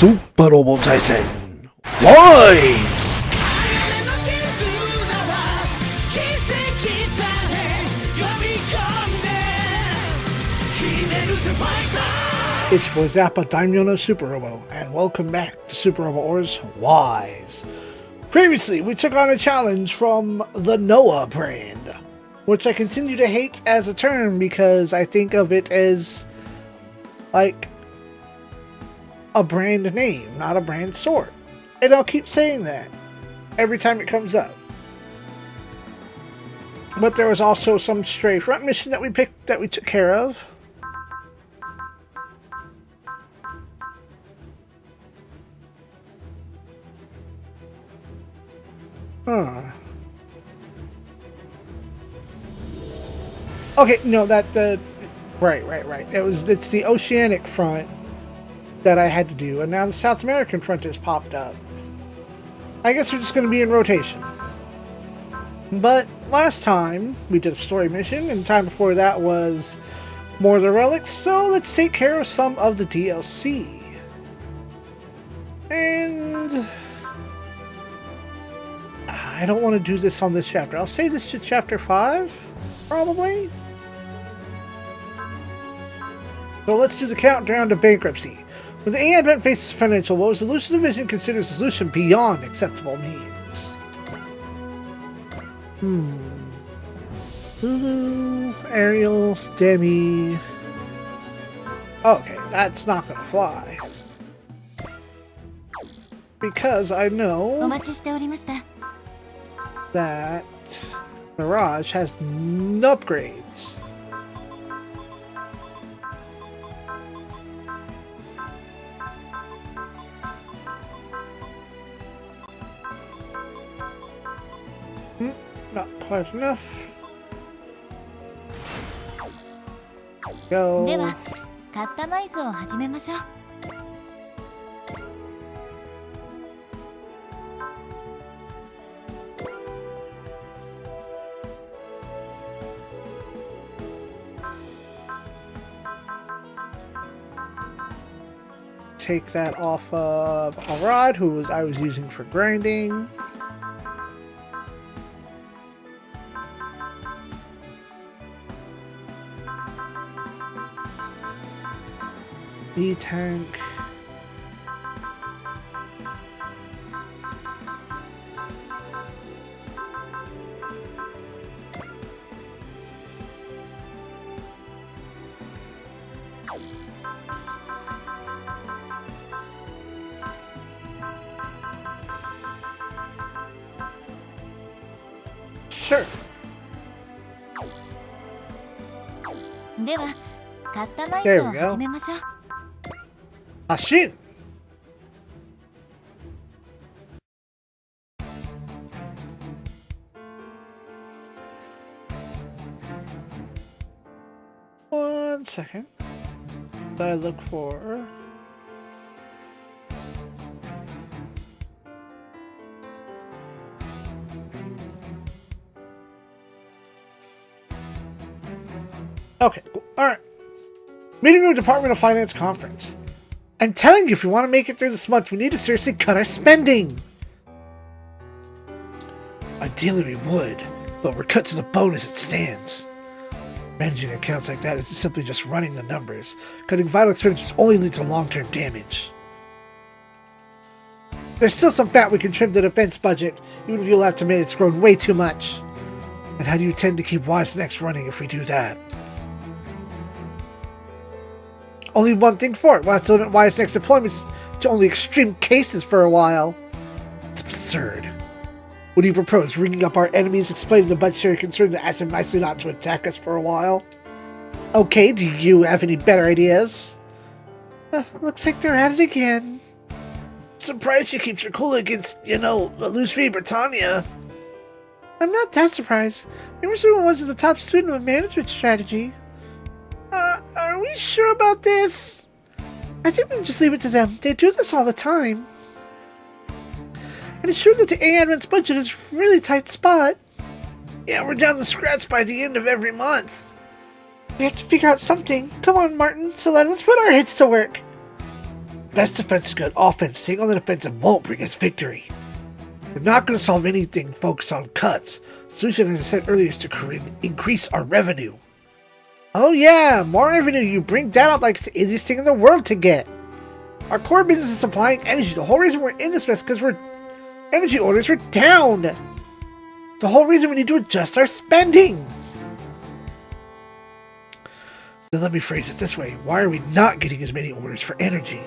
SUPA ROBO Tyson Wise! It's your boy Zappa, Daimyo no Super Robo, and welcome back to Super Robo Ors Wise. Previously, we took on a challenge from the Noah brand, which I continue to hate as a term because I think of it as like a brand name, not a brand sword. And I'll keep saying that every time it comes up. But there was also some stray front mission that we took care of. Okay, no, right. It's the Oceanic front that I had to do, and now the South American front has popped up. I guess we're just going to be in rotation. But last time we did a story mission, and the time before that was more of the relics, so let's take care of some of the DLC. And I don't want to do this on this chapter. I'll say this to chapter 5, probably. So let's do the countdown to bankruptcy. When the Advent faces financial woes, the Lucian Division considers a solution beyond acceptable means. Lulu, Ariel, Demi. Okay, that's not gonna fly. Because I know that Mirage has no upgrades. Not quite enough. Go. Take that off of a rod, I was using for grinding. E-tank. Sure. There we go. Ashin! One second. What do I look for? Okay, cool. Alright. Meeting room Department of Finance Conference. I'm telling you, if we want to make it through this month, we need to seriously cut our spending. Ideally we would, but we're cut to the bone as it stands. Managing accounts like that is simply just running the numbers. Cutting vital expenditures only leads to long-term damage. There's still some fat we can trim the defense budget, even if you'll have to admit it's grown way too much. And how do you tend to keep Wise Next running if we do that? Only one thing for it. We'll have to limit Wise Next deployments to only extreme cases for a while. It's absurd. What do you propose? Ringing up our enemies, explaining the budgetary concerns, and asking them nicely not to attack us for a while? Okay, do you have any better ideas? Looks like they're at it again. Surprised she keeps her cool against, Louis Britannia. I'm not that surprised. Emerson was the top student of management strategy. Are we sure about this? I think we can just leave it to them. They do this all the time. And it's true that the Advent's budget is a really tight spot. Yeah, we're down to scratch by the end of every month. We have to figure out something. Come on, Martin. So let's put our heads to work. Best defense is good offense. Staying on the defensive won't bring us victory. We're not going to solve anything focused on cuts. The solution, as I said earlier, is to increase our revenue. Oh yeah, more revenue. You bring that up like it's the easiest thing in the world to get. Our core business is supplying energy. The whole reason we're in this mess is because energy orders are down. The whole reason we need to adjust our spending. Then let me phrase it this way. Why are we not getting as many orders for energy?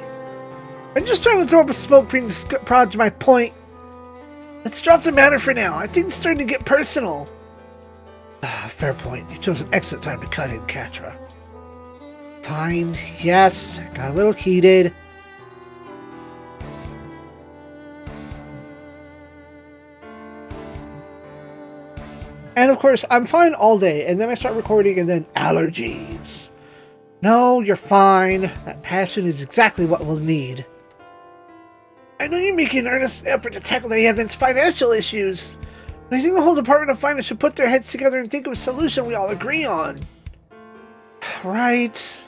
I'm just trying to throw up a smoke ring to prod my point. Let's drop the matter for now. I think it's starting to get personal. Fair point. You chose an excellent time to cut in, Katra. Fine. Yes. Got a little heated. And of course, I'm fine all day, and then I start recording, and then allergies. No, you're fine. That passion is exactly what we'll need. I know you're making an earnest effort to tackle the Advent's financial issues, but I think the whole Department of Finance should put their heads together and think of a solution we all agree on. Right.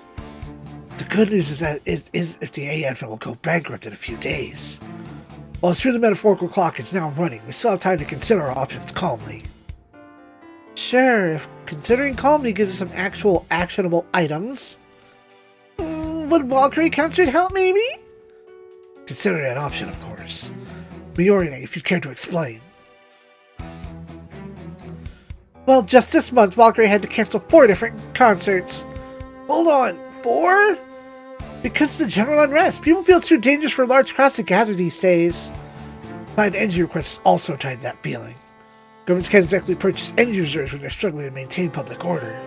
The good news is that if the Advent will go bankrupt in a few days. While it's through the metaphorical clock is now running, we still have time to consider our options calmly. Sure, if considering calmly gives us some actual actionable items. Would Valkyrie Concert help, maybe? Consider that option, of course. Reorient if you'd care to explain. Well, just this month, Valkyrie had to cancel 4 different concerts. Hold on, 4? Because of the general unrest. People feel it's too dangerous for large crowds to gather these days. Client energy requests also tied to that feeling. Governments can't exactly purchase energy reserves when they're struggling to maintain public order.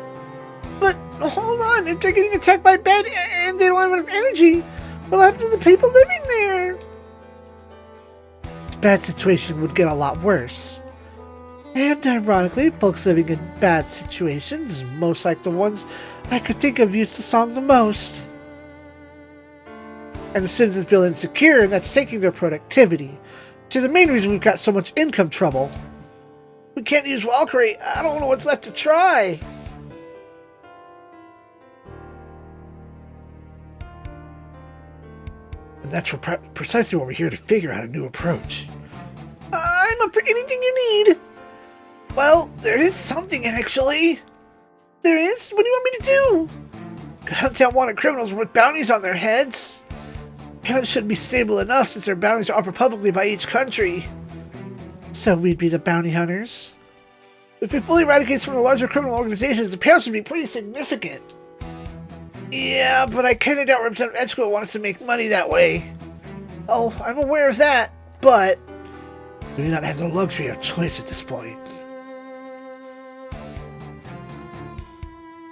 But, hold on, if they're getting attacked by bad and they don't have enough energy, what'll happen to the people living there? The bad situation would get a lot worse. And ironically, folks living in bad situations, most like the ones I could think of, use the song the most. And the citizens feel insecure, and that's taking their productivity. See, the main reason we've got so much income trouble. We can't use Valkyrie. I don't know what's left to try. And that's precisely what we're here to figure out a new approach. I'm up for anything you need. Well, there is something, actually. There is? What do you want me to do? Hunt down wanted criminals with bounties on their heads. Parents shouldn't be stable enough since their bounties are offered publicly by each country. So we'd be the bounty hunters? If we fully eradicate some of the larger criminal organizations, the payouts would be pretty significant. Yeah, but I kinda doubt Representative Edgeco wants to make money that way. Oh, I'm aware of that, but we do not have the luxury of choice at this point.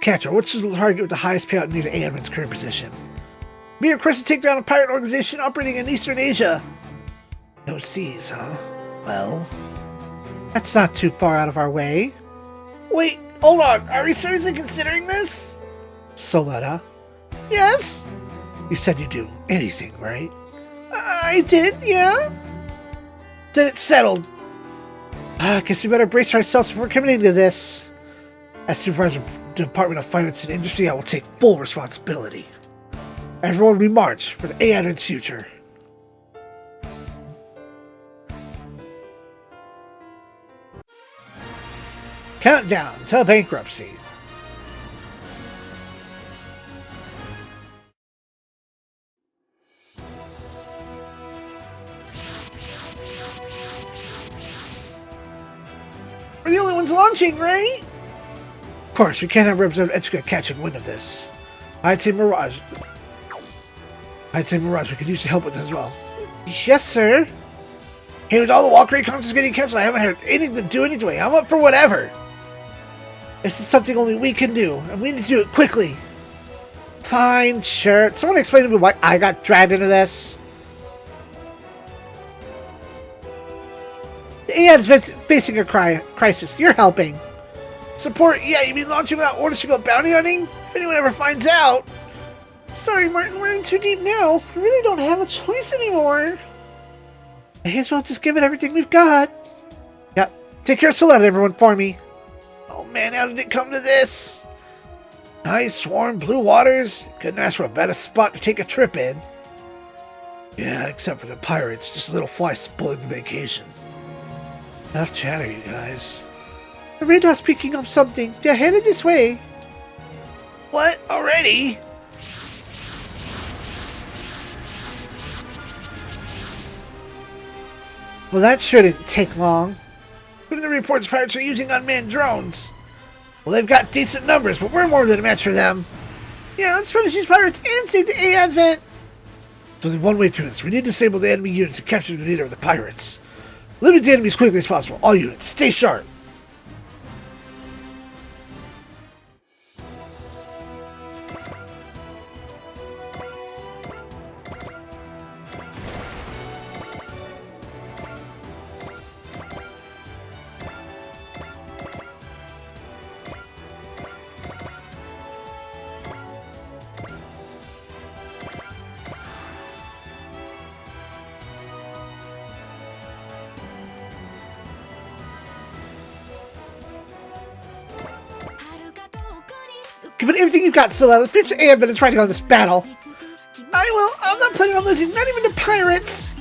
Catcher, which is the target with the highest payout near to Admin's current position? Be requested to take down a pirate organization operating in Eastern Asia. No seas, huh? Well, that's not too far out of our way. Wait, hold on. Are we seriously considering this? Soletta? Yes? You said you'd do anything, right? I did, yeah. Then it's settled. I guess we better brace ourselves before committing to this. As supervisor of the Department of Finance and Industry, I will take full responsibility. Everyone, we march for the AID's future. Countdown to bankruptcy. We're the only ones launching, right? Of course, we can't have Representative Edgeco catching wind of this. I'd say Mirage, we could use your help with this as well. Yes, sir. Hey, with all the Valkyrie concerts getting canceled, I haven't heard anything to do anyway. I'm up for whatever. This is something only we can do, and we need to do it quickly. Fine, sure. Someone explain to me why I got dragged into this. The AI's facing a crisis. You're helping. Support? Yeah, you mean launching without orders to go bounty hunting? If anyone ever finds out. Sorry, Martin, we're in too deep now. We really don't have a choice anymore. May as well just give it everything we've got. Yep. Take care of Soletta, everyone, for me. Oh man, how did it come to this? Nice, warm, blue waters. Couldn't ask for a better spot to take a trip in. Yeah, except for the pirates. Just a little fly spoiling the vacation. Enough chatter, you guys. The radar's picking up something. They're headed this way. What? Already? Well, that shouldn't take long. But in the reports, pirates are using unmanned drones. Well, they've got decent numbers, but we're more than a match for them. Yeah, let's finish these pirates and save the A advent. So there's one way to this. We need to disable the enemy units to capture the leader of the pirates. Eliminate the enemy as quickly as possible. All units, stay sharp. Give it everything you've got, Scylla. The future A advent is fighting on this battle. I'm not planning on losing, not even the pirates.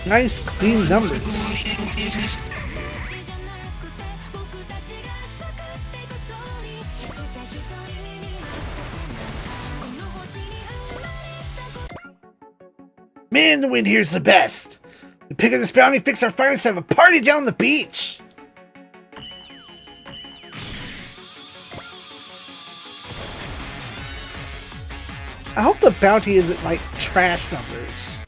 Nice, clean numbers. Man, the wind here's the best. We pick up this bounty, fix our fires, have a party down the beach. I hope the bounty isn't like trash numbers.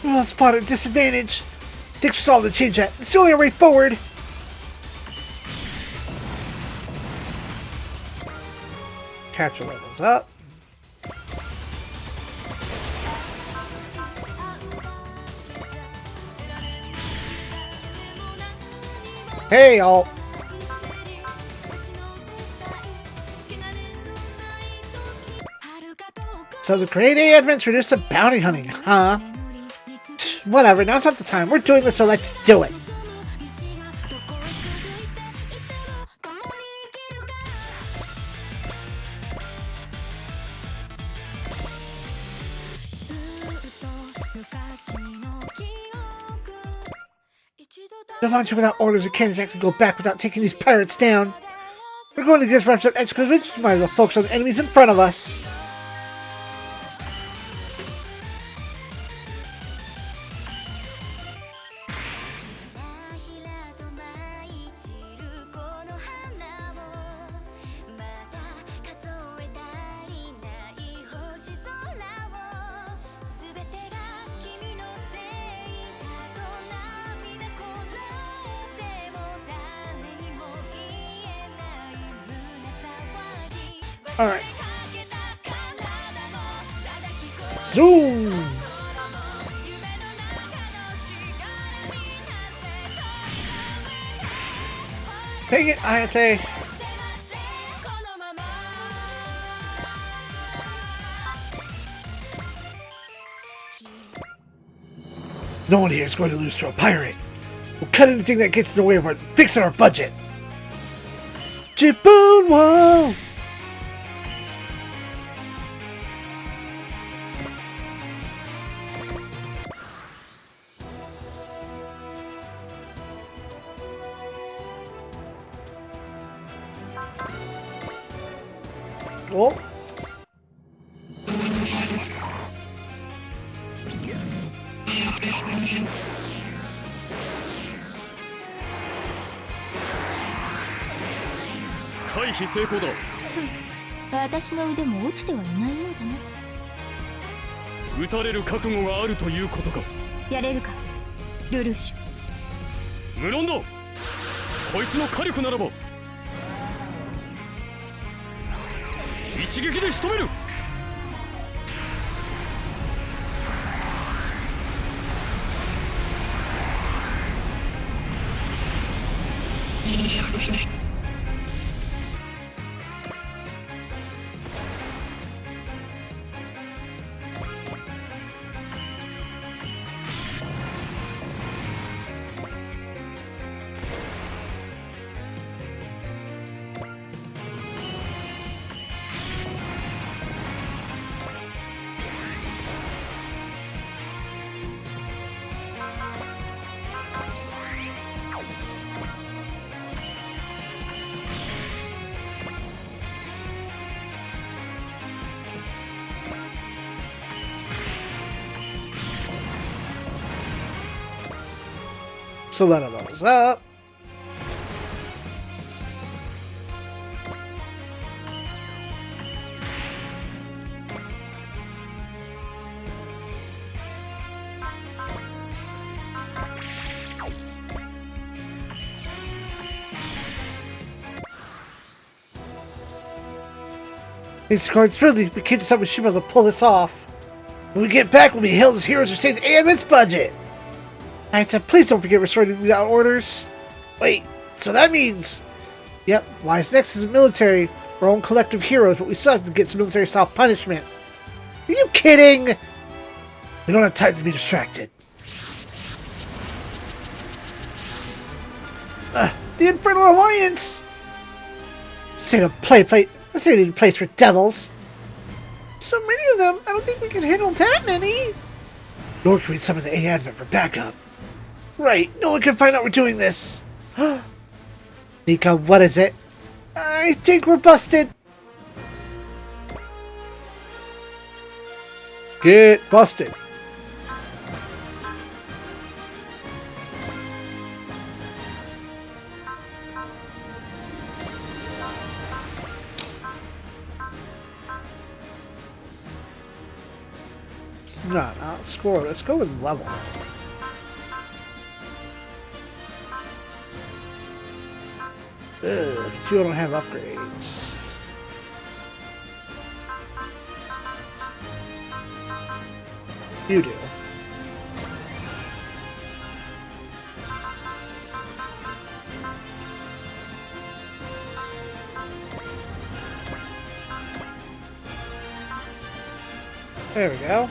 Well, spot at disadvantage. Takes us all to change that. It's the only way forward. Catcher levels up. Hey, all. So the Great A Advent's reduced to bounty hunting, huh? Whatever, now's not the time. We're doing this, so let's do it. The launcher without orders, we can't exactly go back without taking these pirates down. We're going to get wrapped up excavations, might as well focus on the enemies in front of us. Alright. Zoom! Take it, I'd say. No one here is going to lose to a pirate. We'll cut anything that gets in the way of our fixing our budget. Jiboon Wall! Oh. 回避成功だ。私の腕も落ちてはいないようだな。撃たれる覚悟があるということか。やれるか、ルルーシュ。無論だ。こいつの火力ならば一撃で仕留める。So that levels up. Thanks to Guards Ridley, we came to some Shima to pull this off. When we get back, we'll be hailed as heroes who saved Ammons' budget. Aita, please don't forget restoring without orders. Wait, so that means... Yep, Wise Next is military. We're our own collective heroes, but we still have to get some military-style punishment. Are you kidding? We don't have time to be distracted. The Infernal Alliance! This ain't a this ain't a place for devils. So many of them, I don't think we can handle that many. Nor can we summon the A-Advent for backup. Right, no one can find out we're doing this. Nika, what is it? I think we're busted. Get busted. Not score. Let's go with level. Ugh, you don't have upgrades. You do. There we go.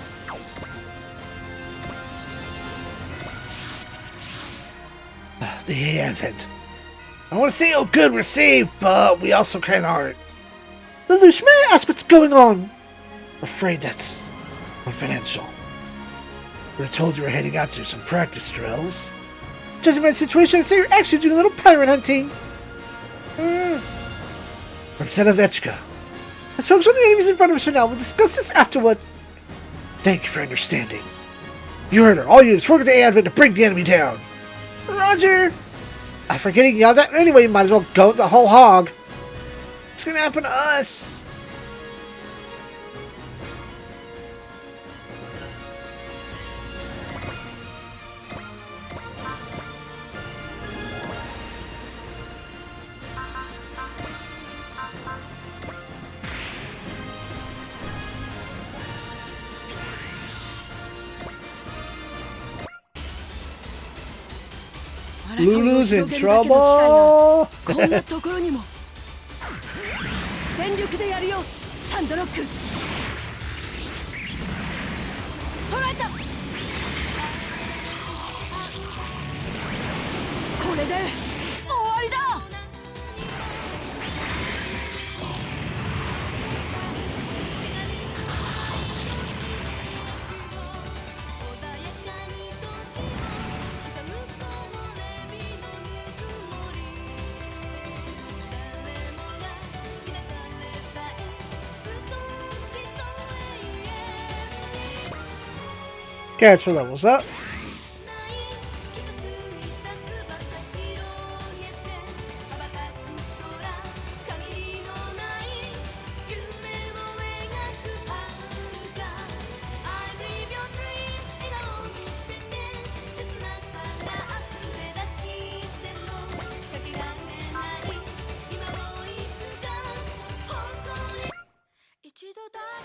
The Advent. I want to say, oh good, we're saved, but we also kind of aren't. Lelouch, may I ask what's going on? I'm afraid that's confidential. We were told you were heading out to some practice drills. Judging by the situation, I'd say you're actually doing a little pirate hunting. From Senovechka. Let's focus on the enemies in front of us for now. We'll discuss this afterward. Thank you for understanding. You heard her. All units, work with the Advent to bring the enemy down. Roger! I'm forgetting yelled at anyway, you might as well go the whole hog. What's gonna happen to us? Lulu's in trouble! こんなところにも全力でやるよ、サンドロック。捉えた。これで終わりだ。Character levels up.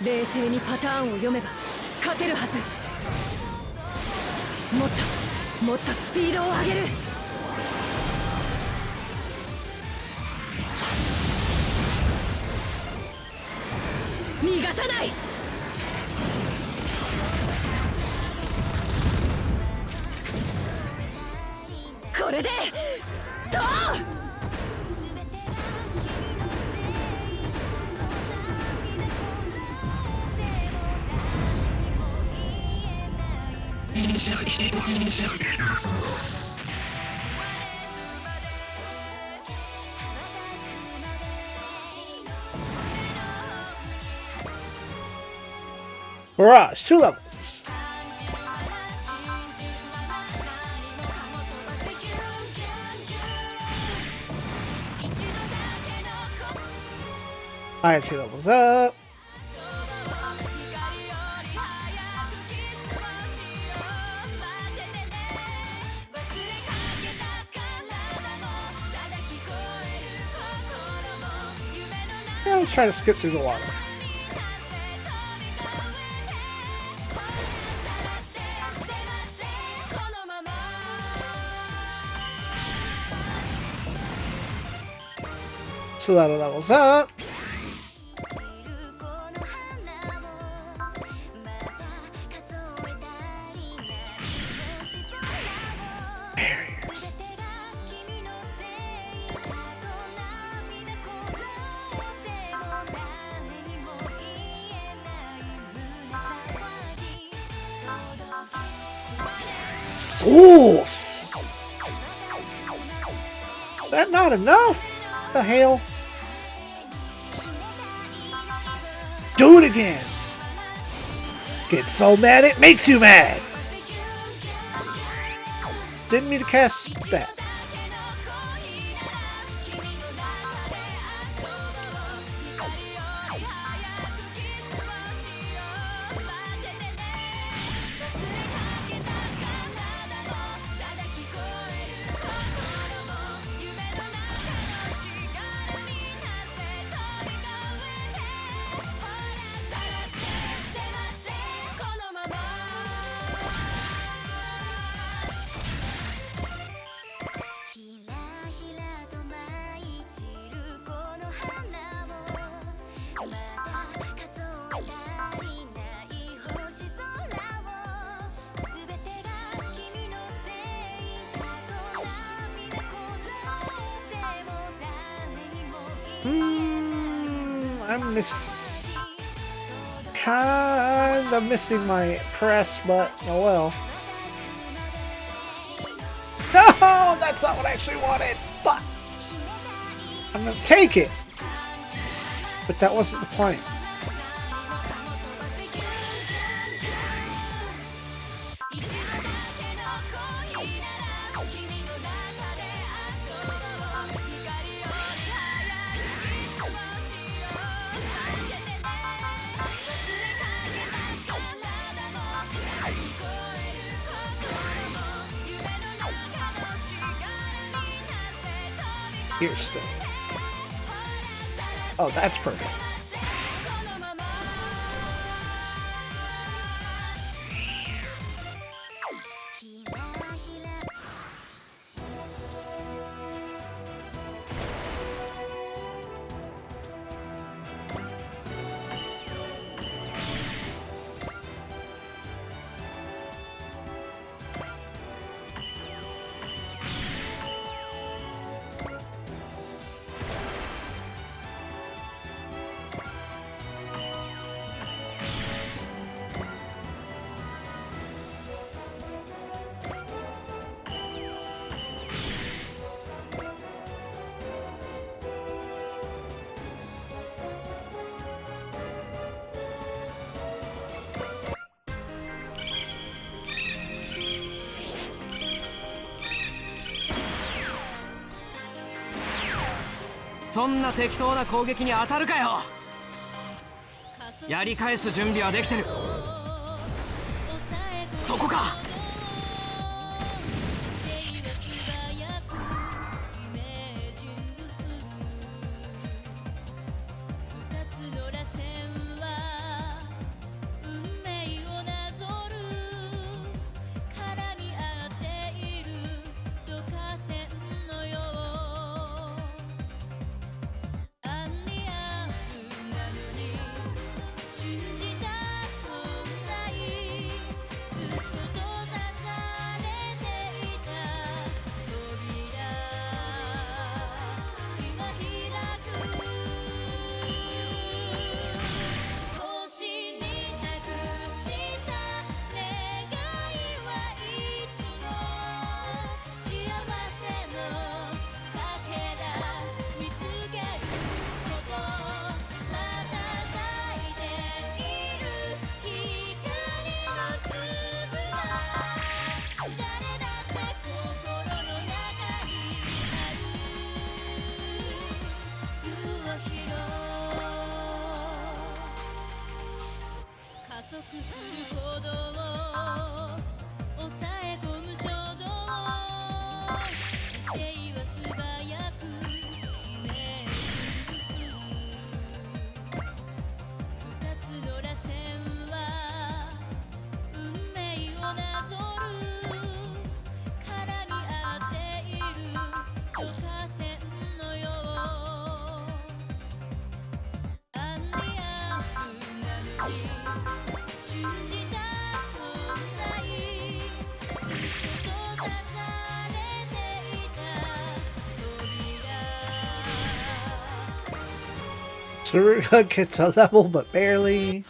冷静にパターンを読めば勝てるはず。もっともっとスピードを上げる。逃がさない。これでどう。Barrage, 2 levels. Alright, 2 levels up. Yeah, let's try to skip through the water. So that levels up. Sauce! Is that not enough? What the hell? Do it again! Get so mad it makes you mad! Didn't mean to cast that. I'm kinda missing my press, but oh well. No, that's not what I actually wanted, but I'm gonna take it. But that wasn't the plan. Here still. Oh, that's perfect.「そんな適当な攻撃に当たるかよ。やり返す準備はできてる。そこか。Tsuruga gets a level, but barely.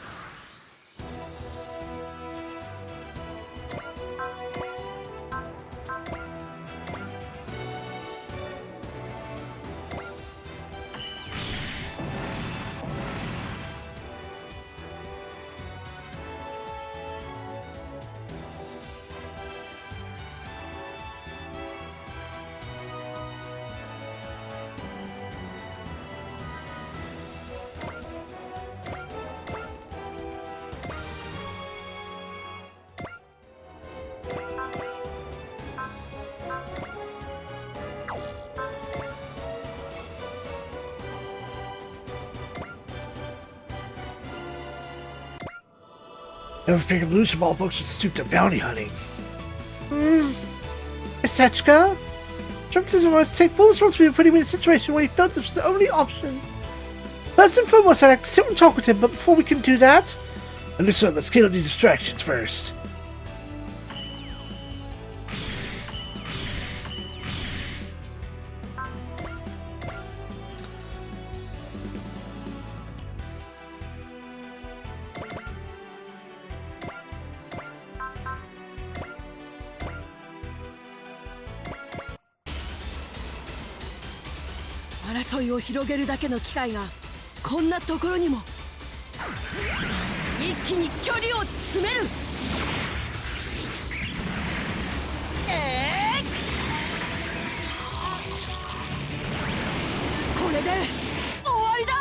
Never figured Lucia Ball books would stoop to bounty hunting. Isachka? Trump doesn't want us to take full responsibility for putting him in a situation where he felt this was the only option. First and foremost, I'd like to sit and talk with him, but before we can do that... Understood, let's kill these distractions first.争いを広げるだけの機会がこんなところにも。一気に距離を詰める。これで終わりだ。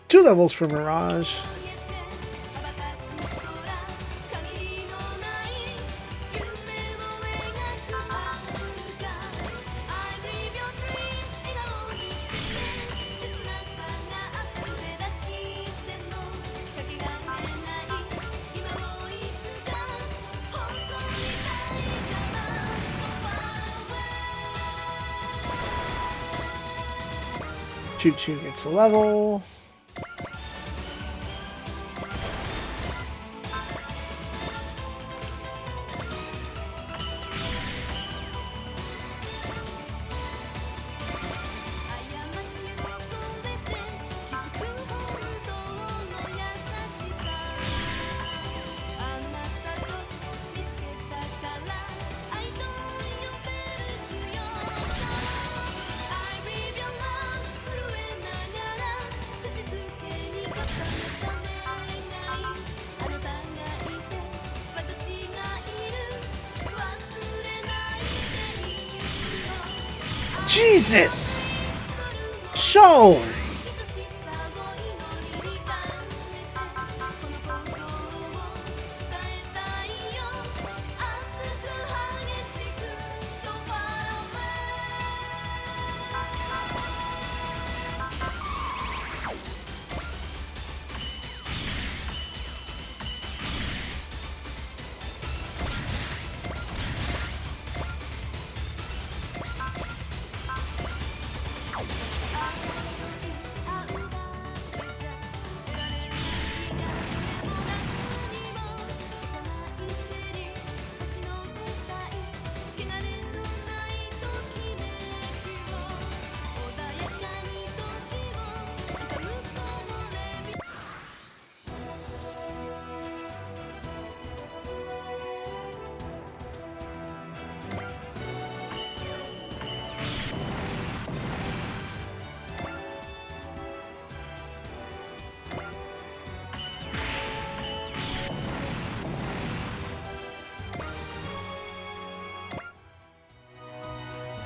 Two levels for Mirage. Choo-Choo gets a level. Jesus! Show!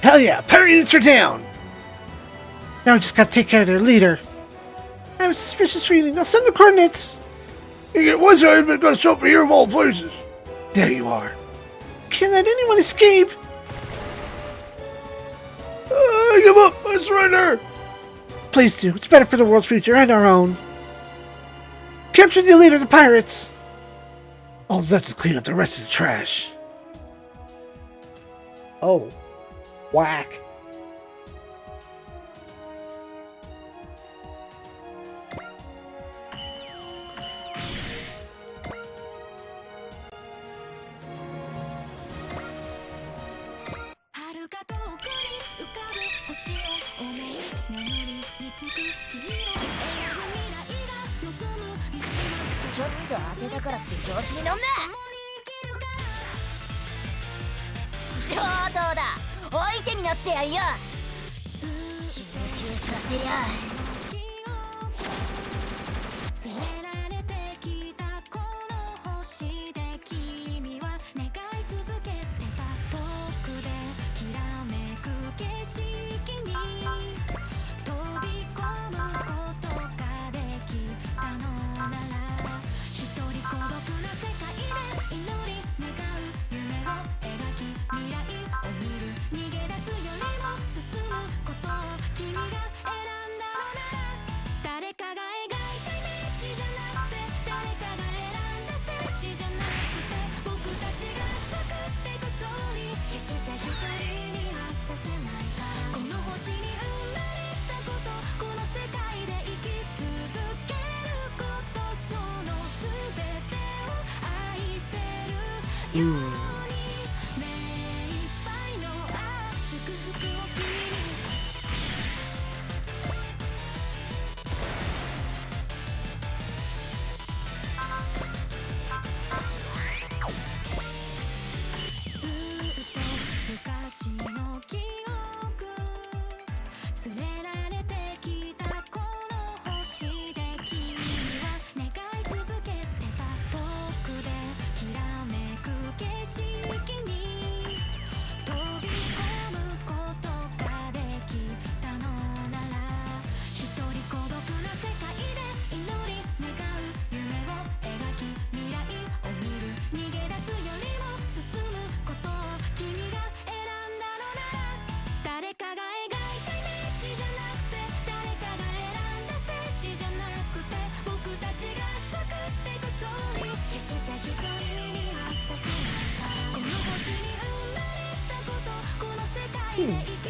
Hell yeah, parry units are down! Now we just gotta take care of their leader. I have a suspicious feeling. I'll send the coordinates. You get one side, but gotta show up here of all places. There you are. Can't let anyone escape! I give up! I surrender! Please do. It's better for the world's future and our own. Capture the leader of the pirates! All that's left is clean up the rest of the trash. Oh. Whack.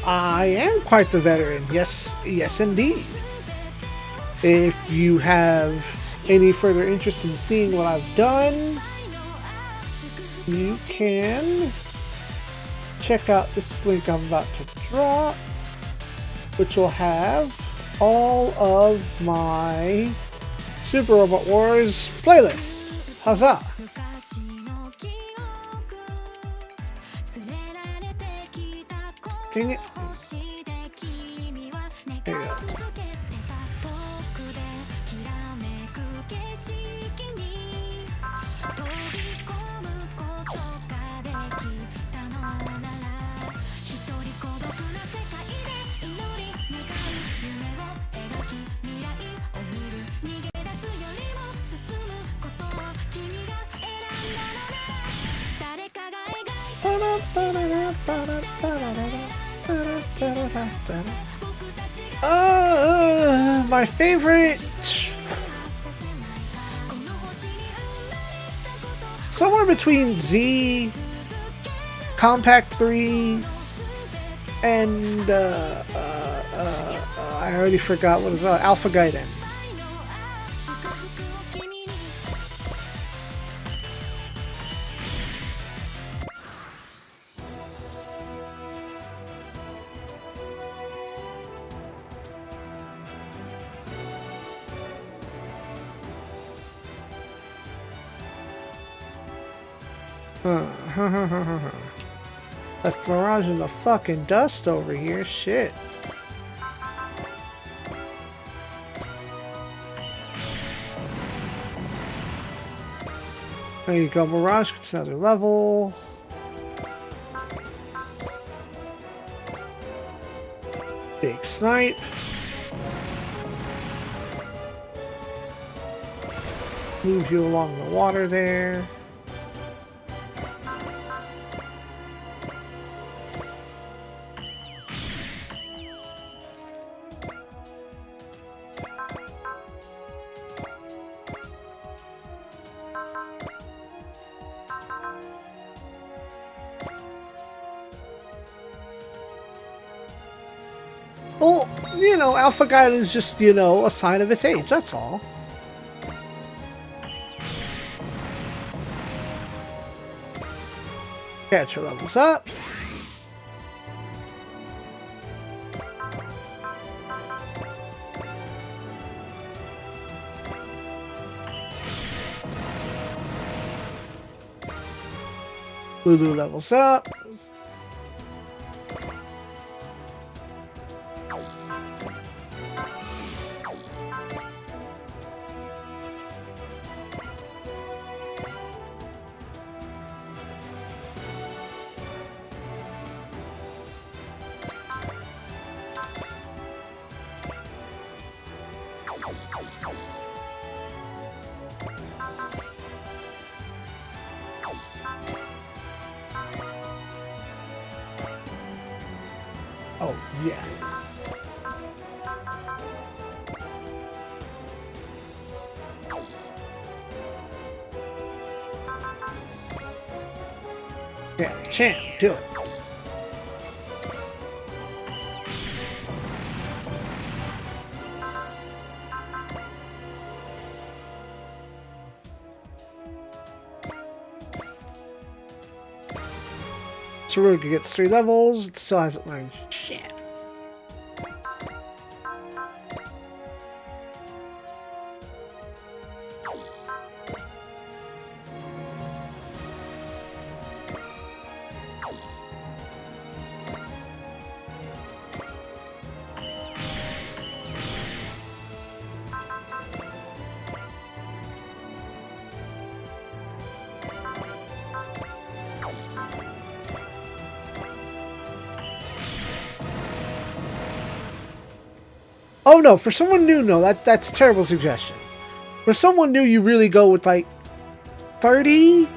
I am quite the veteran. Yes, yes indeed. If you have any further interest in seeing what I've done, you can check out this link I'm about to drop, which will have all of my Super Robot Wars playlists. Huzzah! Dang it. There you go. My favorite, somewhere between Z, Compact 3, and I already forgot what is Alpha Gaiden. Left Mirage in the fucking dust over here. Shit. There you go, Mirage gets another level. Big snipe. Move you along the water there. you know, Alpha Guidance is just, you know, a sign of its age, that's all. Catcher levels up. Lulu levels up. Oh, yeah. Yeah, champ, do it. Saruga gets 3 levels, it still hasn't learned shit. Oh no, for someone new, no, that's a terrible suggestion. For someone new, you really go with like 30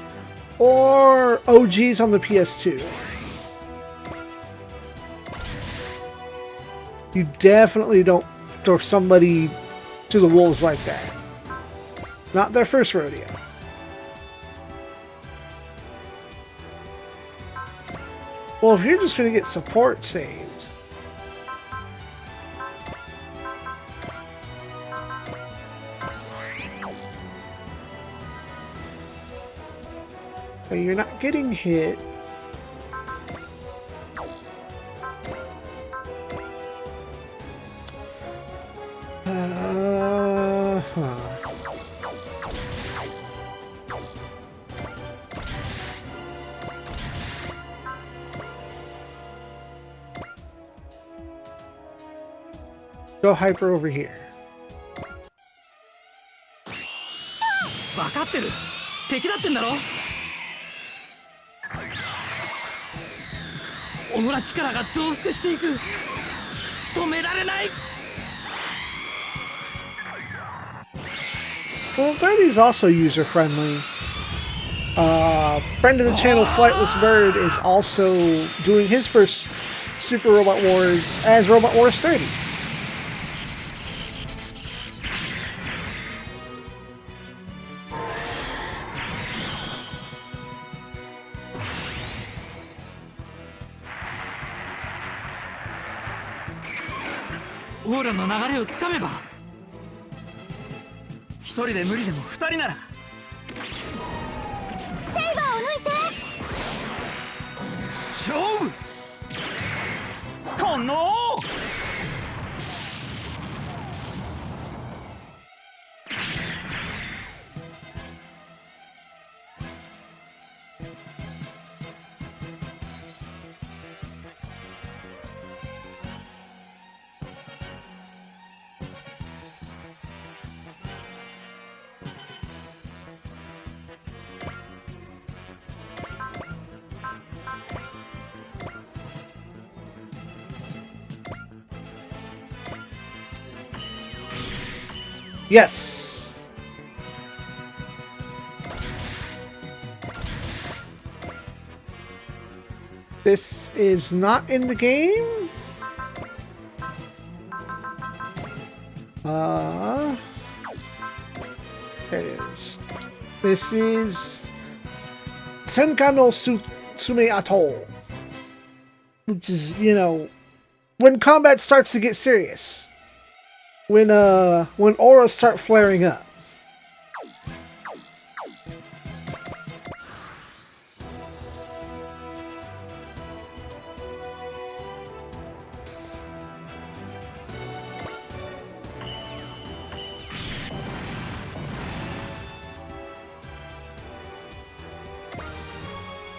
or OGs on the PS2. You definitely don't throw somebody to the wolves like that. Not their first rodeo. Well, if you're just going to get support saved, you're not getting hit. Go hyper over here. 分かってる。敵だってんだろ。己の力が増幅していく。止められない。 Well, 30 is also user friendly. Friend of the channel, Flightless Bird, is also doing his first Super Robot Wars as Robot Wars 30.オーラの流れをつかめば一人で無理でも二人ならセイバーを抜いて勝負このYes! This is not in the game? There it is. This is Senka no Sume Atoll. Which is, you know, when combat starts to get serious. When auras start flaring up.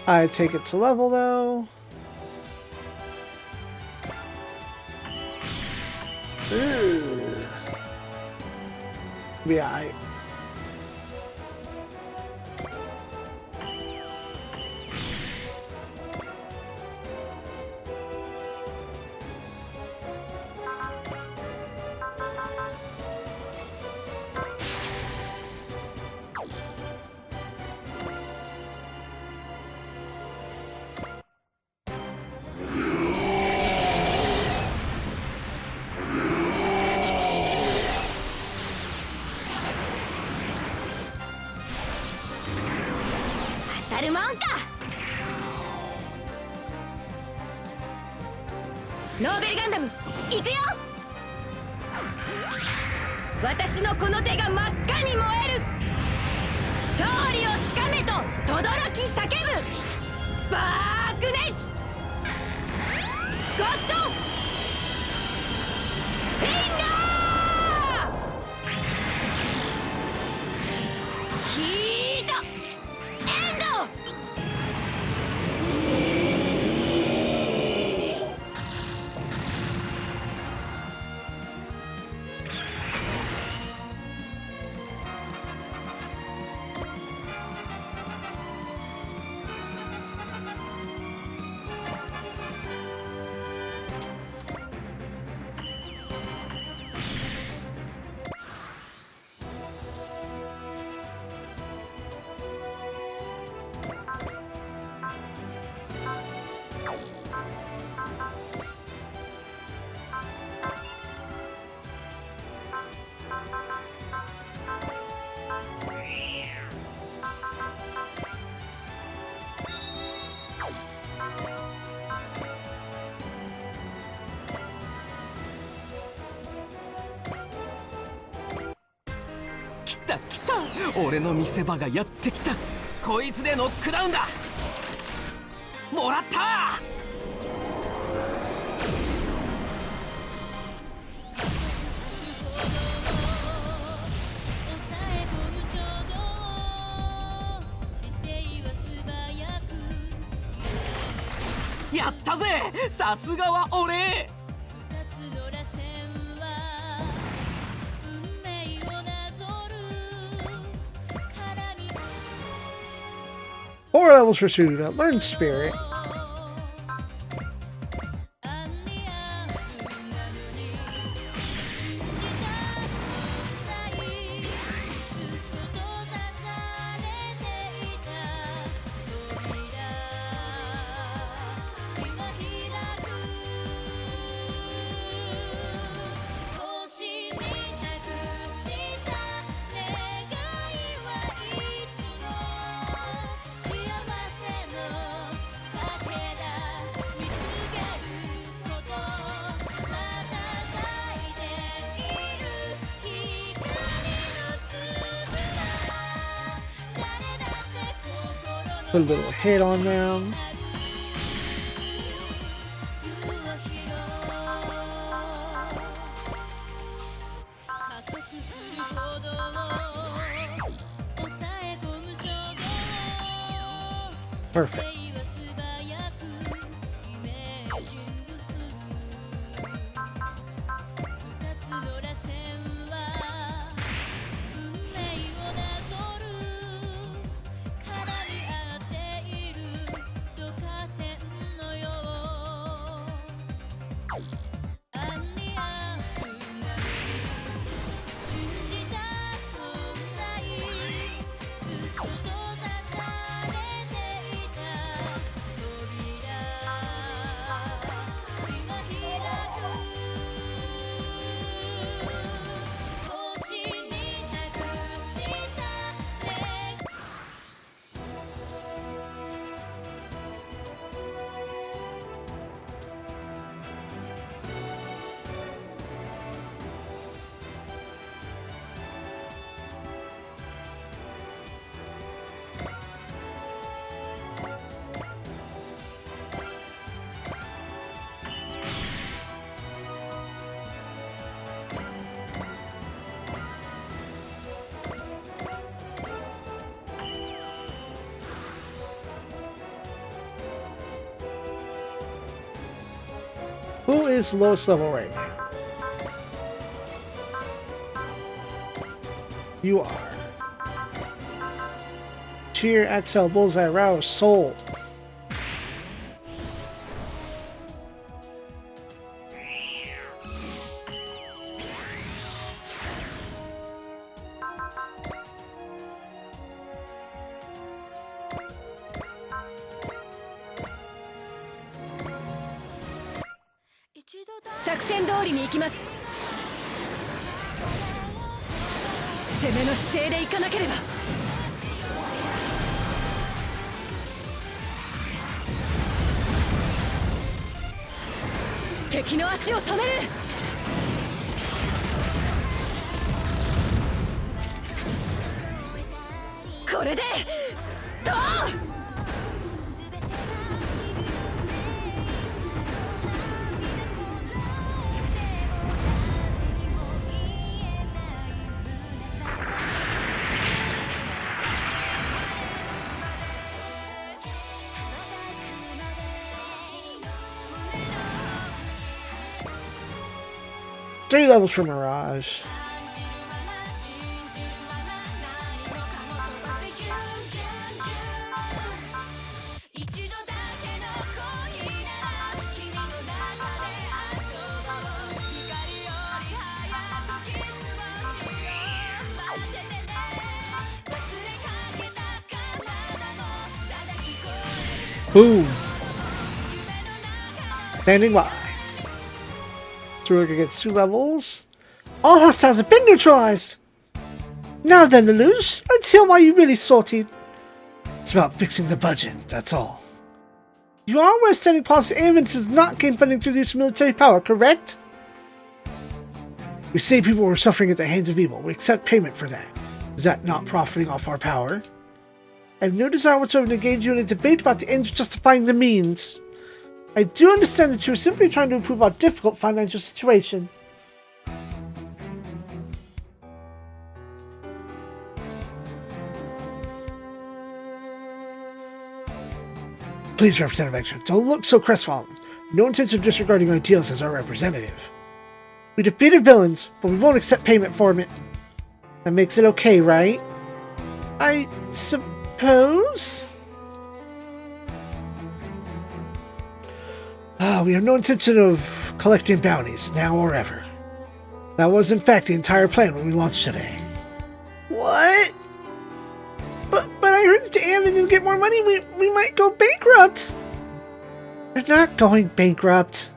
I take it to level though. Ooh. Be alright.当たるもんか。ノーベルガンダム行くよ。私のこの手が真っ赤に燃える。勝利をつかめと轟き叫ぶ。バークネスゴッドフィンガーヒートエンド。来た来た、俺の見せ場がやってきた。こいつでノックダウンだ。もらった。やったぜ、さすがは俺。Four levels for Suda. Learn Spirit. Put a little hit on them. Perfect. Who is lowest level right now? You are. Cheer, exhale, bullseye, rouse, soul. Three levels for Mirage. Boom. Standing by. So we're gonna get 2 levels. All hostiles have been neutralized. Now then, Lelouch, let's hear why you really sorted. It's about fixing the budget, that's all. You are aware standing policy Ambulance does not gain funding through the use of military power, correct? We say people were suffering at the hands of evil. We accept payment for that. Is that not profiting off our power? I have no desire whatsoever to engage you in a debate about the ends justifying the means. I do understand that you are simply trying to improve our difficult financial situation. Please, Representative Extra, don't look so crestfallen. No intention of disregarding our ideals as our representative. We defeated villains, but we won't accept payment for it. That makes it okay, right? I suppose? We have no intention of collecting bounties, now or ever. That was in fact the entire plan when we launched today. What? But I heard if the Amazon didn't get more money, we might go bankrupt. We're not going bankrupt.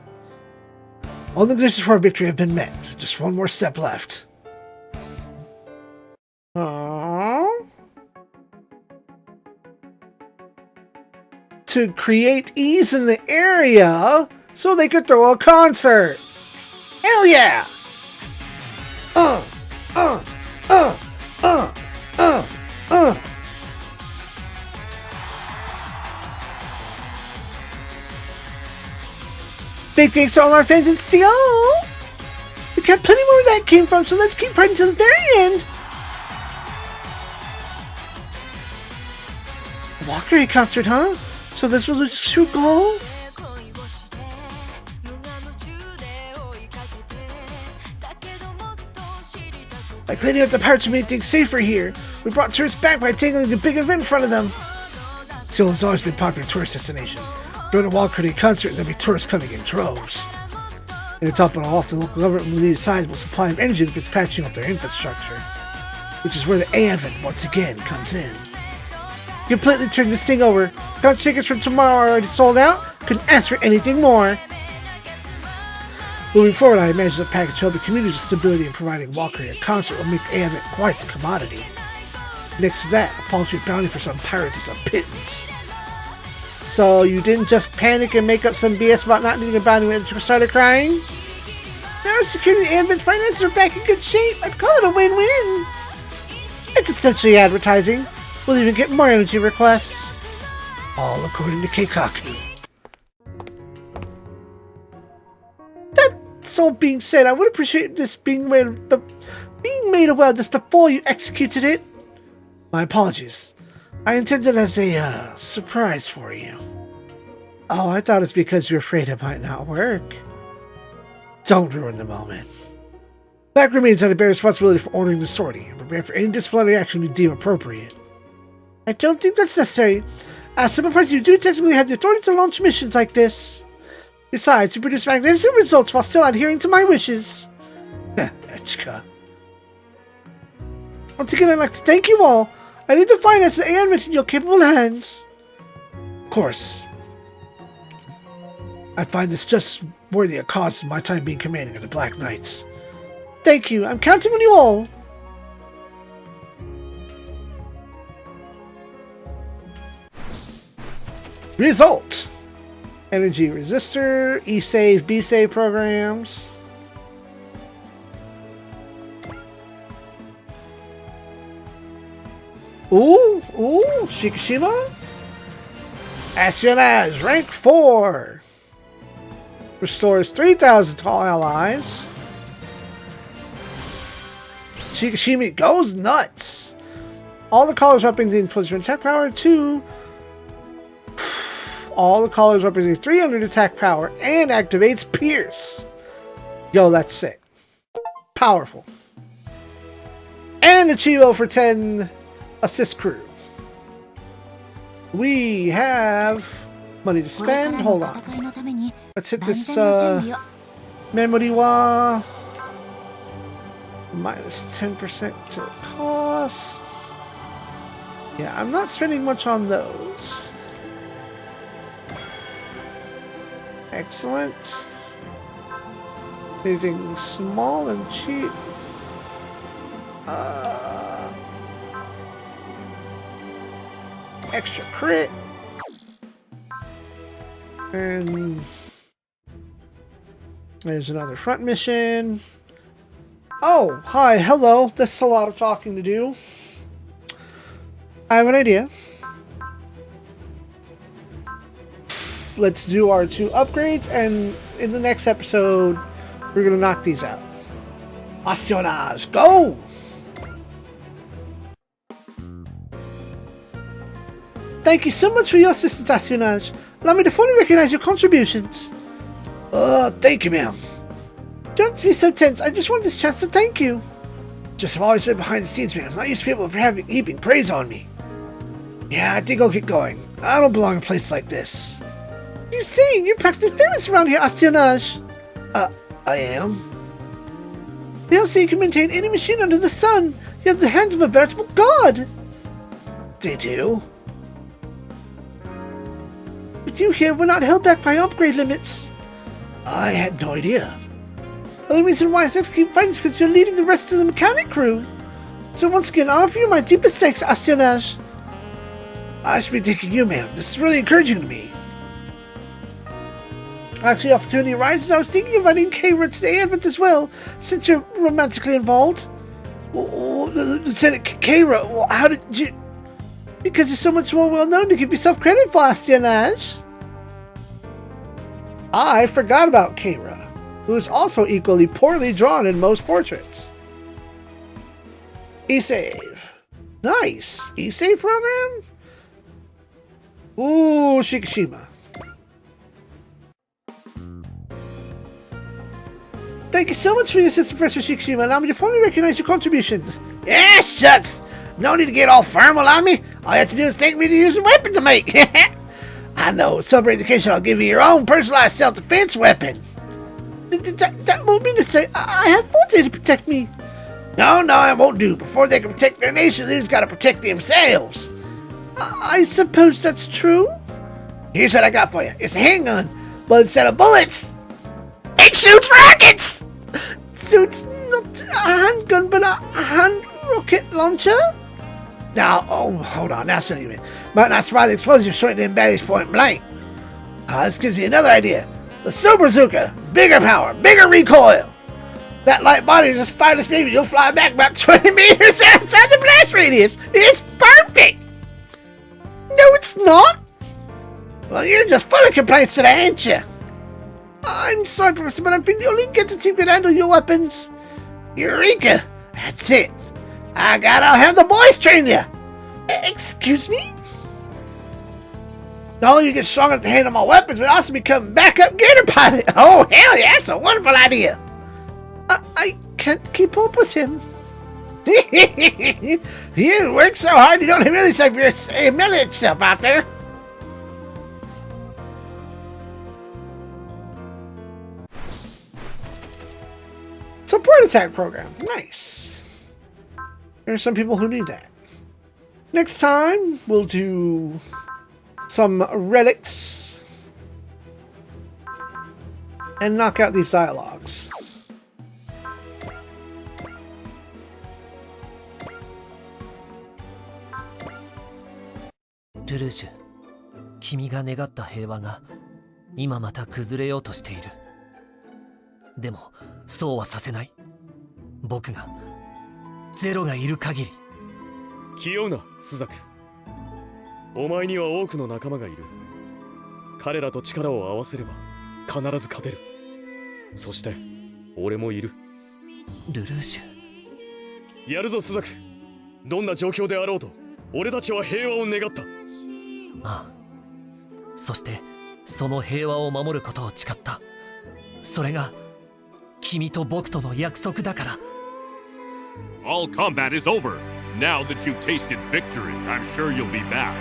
All the conditions for our victory have been met. Just one more step left. To create ease in the area so they could throw a concert. Hell yeah! Big thanks to all our fans in Seoul! We got plenty more where that came from, so let's keep partying to the very end! Walker concert, huh? So this was a true goal? By cleaning up the parts to make things safer here, we brought tourists back by taking a big event in front of them. Seoul has always been a popular tourist destination. During a Walker concert, there'll be tourists coming in droves. And to top it all off, the local government will need a sizable supply of energy for patching up their infrastructure, which is where the Advent once again comes in. Completely turned this thing over. Concert tickets from tomorrow are already sold out. Couldn't ask for anything more. Moving forward, I imagine the package will help the community's stability in providing Walker a concert will make the Advent quite the commodity. Next to that, a paltry bounty for some pirates is a pittance. So you didn't just panic and make up some BS about not needing a bounty when you started crying? Now security and Advent's finances are back in good shape. I'd call it a win-win. It's essentially advertising. We'll even get more energy requests. All according to Keikaku. That's all being said, I would appreciate this being made aware of this before you executed it. My apologies. I intended it as a surprise for you. Oh, I thought it's because you're afraid it might not work. Don't ruin the moment. Black remains under bear responsibility for ordering the sortie and prepare for any disciplinary action you deem appropriate. I don't think that's necessary. As Supervisor, you do technically have the authority to launch missions like this. Besides, you produce magnificent results while still adhering to my wishes. Echka. Once again, I'd like to thank you all. I leave the finances and admit in your capable hands. Of course. I find this just worthy a cause of my time being commanding of the Black Knights. Thank you. I'm counting on you all. Result. Energy resistor, E-save, B-save programs. Ooh, Shikishima. Espionage, rank 4. Restores 3,000 to all allies. Shikishimi goes nuts. All the callers representing plus your attack power 2. All the callers representing 300 attack power and activates Pierce. Yo, that's sick. Powerful. And a Chivo for 10 assist crew. We have money to spend. Hold on. Let's hit this memory wa. Minus 10% to the cost. Yeah, I'm not spending much on those. Excellent. Anything small and cheap? Extra crit. And there's another front mission. Oh, hi, hello. That's a lot of talking to do. I have an idea. Let's do our 2 upgrades, and in the next episode, we're going to knock these out. Espionage, go! Thank you so much for your assistance, Espionage. Allow me to fully recognize your contributions. Thank you, ma'am. Don't be so tense. I just want this chance to thank you. Just have always been behind the scenes, ma'am. Not used to people heaping praise on me. Yeah, I think I'll get going. I don't belong in a place like this. You see, you're practically famous around here, Espionage. I am. They all say you can maintain any machine under the sun. You have the hands of a veritable god. They do. But you here were not held back by upgrade limits. I had no idea. The only reason why I keep fighting is because you're leading the rest of the mechanic crew. So once again, I offer you my deepest thanks, Espionage. I should be thanking you, ma'am. This is really encouraging to me. Actually, opportunity arises. I was thinking of inviting Keira to the event as well, since you're romantically involved. Lieutenant Keira, how did you... Because you're so much more well-known to give yourself credit for, Espionage. I forgot about Keira, who is also equally poorly drawn in most portraits. E-save. Nice. E-save program? Ooh, Shikishima. Thank you so much for your assistance, Professor Shikishima. Allow me to fully recognize your contributions. Yeah, shucks. No need to get all formal on me. All you have to do is thank me to use a weapon to make. I know. Celebrate the occasion, I'll give you your own personalized self-defense weapon. That won't mean to say I have Forte to protect me. No, I won't do. Before they can protect their nation, they've got to protect themselves. I suppose that's true. Here's what I got for you. It's a handgun, but instead of bullets, it shoots rockets! So it's not a handgun, but a hand rocket launcher? Now, hold on, that's what you mean. Might not surprise the explosion shooting them baddies point blank. This gives me another idea. The Super Bazooka, bigger power, bigger recoil. That light body is just fire this baby. You'll fly back about 20 meters outside the blast radius. It's perfect! No, it's not. Well, you're just full of complaints today, ain't you? I'm sorry, Professor, but I've been the only entity who can handle your weapons. Eureka! That's it. I'll have the boys train you. Excuse me? Not only you get strong enough to handle my weapons, but also become backup gator pilot. Oh, hell yeah, that's a wonderful idea. I can't keep up with him. You work so hard, you don't realize you're humiliating yourself out there. Support attack program. Nice. There are some people who need that. Next time, we'll do some relics and knock out these dialogues.ルルーシュ、君が願った平和が今また崩れようとしている。でもそうはさせない。僕がゼロがいる限り。気負うな、スザク。お前には多くの仲間がいる。彼らと力を合わせれば必ず勝てる。そして俺もいる。ルルーシュ、やるぞスザク。どんな状況であろうと俺たちは平和を願った。ああ、そしてその平和を守ることを誓った。それが君と僕との約束だから。 All combat is over. Now that you've tasted victory, I'm sure you'll be back.